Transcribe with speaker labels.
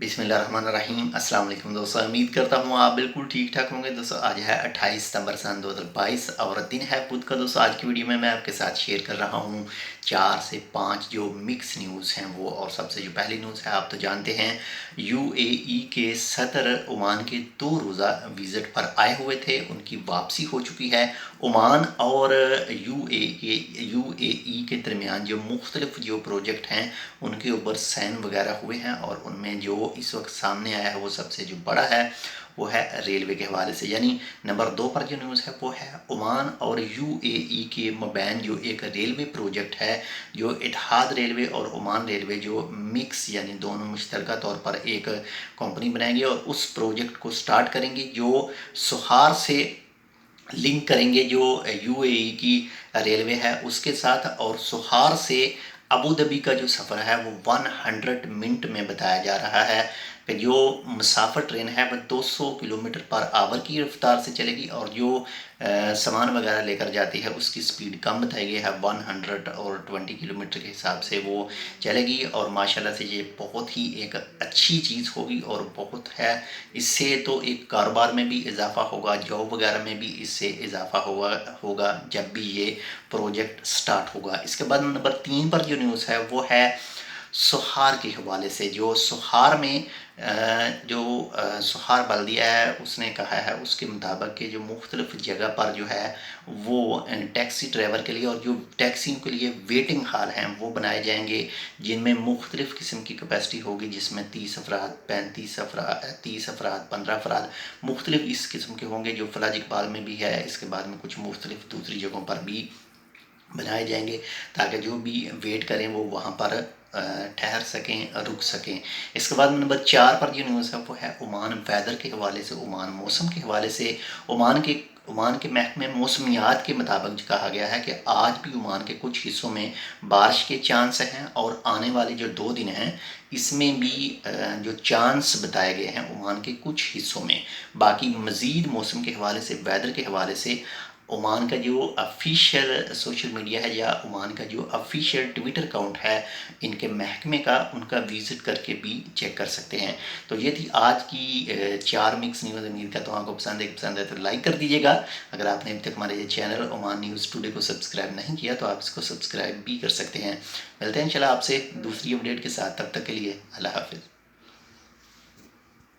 Speaker 1: बिस्मिल्लाहिर्रहमानिर्रहीम। अस्सलाम वालेकुम दोस्तों, उम्मीद करता हूँ आप बिल्कुल ठीक ठाक होंगे। दोस्तों आज है 28 सितंबर सन 2022 और दिन है बुध का। दोस्तों आज की वीडियो में मैं आपके साथ शेयर कर रहा हूँ 4 से 5 जो मिक्स न्यूज़ हैं वो। और सबसे जो पहली न्यूज़ है, आप तो जानते हैं यूएई के सदर ओमान के 2 रोज़ा विज़िट पर आए हुए थे, उनकी वापसी हो चुकी है। ओमान और यूएई के दरमियान जो मुख्तलिफ जो प्रोजेक्ट हैं उनके ऊपर साइन वगैरह हुए हैं, और उनमें जो इस वक्त सामने आया है वो सबसे जो बड़ा है वो है रेलवे के हवाले से। यानी नंबर 2 पर जो न्यूज़ है वो है ओमान और यूएई के मबैन जो एक रेलवे प्रोजेक्ट है, जो इत्तेहाद रेलवे और ओमान रेलवे जो मिक्स यानी दोनों मुश्तरका तौर पर एक कंपनी बनाएंगे और उस प्रोजेक्ट को स्टार्ट करेंगे, जो सुहार से लिंक करेंगे जो यूएई की रेलवे है उसके साथ। और सुहार से अबू धाबी का जो सफ़र है वो 100 मिनट में बताया जा रहा है कि जो मुसाफिर ट्रेन है वो 200 किलोमीटर पर आवर की रफ्तार से चलेगी, और जो सामान वगैरह लेकर जाती है उसकी स्पीड कम बताई गई है, 120 किलोमीटर के हिसाब से वो चलेगी। और माशाल्लाह से ये बहुत ही एक अच्छी चीज़ होगी और बहुत है, इससे तो एक कारोबार में भी इजाफा होगा, जॉब वगैरह में भी इससे इजाफा होगा जब भी ये प्रोजेक्ट स्टार्ट होगा। इसके बाद नंबर 3 पर जो न्यूज़ है वो है सुहार के हवाले से। जो सुहार में सुहार बल्दिया है उसने कहा है, उसके मुताबिक कि जो मुख्तलिफ जगह पर जो है वो टैक्सी ड्राइवर के लिए और जो टैक्सियों के लिए वेटिंग हॉल हैं वो बनाए जाएंगे, जिनमें मुख्तलिफ़ किस्म की कैपेसिटी होगी, जिसमें 30 अफराद, 35 अफराद, 30 अफराद, 15 अफराद मुख्तलिफ इस किस्म के होंगे, जो फलाज इकबाल में भी है। इसके बाद में कुछ मुख्तलिफ दूसरी जगहों पर भी बनाए जाएंगे ताकि जो भी वेट करें वो वहाँ पर ठहर सकें, रुक सकें। इसके बाद नंबर 4 पर जो न्यूज़ है वो है ओमान वेदर के हवाले से, ओमान मौसम के हवाले से। ओमान के महकमे मौसमियात के मुताबिक कहा गया है कि आज भी ओमान के कुछ हिस्सों में बारिश के चांस हैं, और आने वाले जो 2 दिन हैं इसमें भी जो चांस बताए गए हैं ओमान के कुछ हिस्सों में। बाकी मज़ीद मौसम के हवाले से, वेदर के हवाले से ओमान का जो ऑफिशियल सोशल मीडिया है या ओमान का जो ऑफिशियल ट्विटर अकाउंट है इनके महकमे का, उनका विज़िट करके भी चेक कर सकते हैं। तो ये थी आज की 4 मिक्स न्यूज़। उम्मीद करता हूँ आपको पसंद है तो लाइक कर दीजिएगा। अगर आपने अभी तक हमारे ये चैनल ओमान न्यूज़ टुडे को सब्सक्राइब नहीं किया तो आप इसको सब्सक्राइब भी कर सकते हैं। मिलते हैं इंशाल्लाह आपसे दूसरी अपडेट के साथ, तब तक के लिए अल्लाह हाफिज़।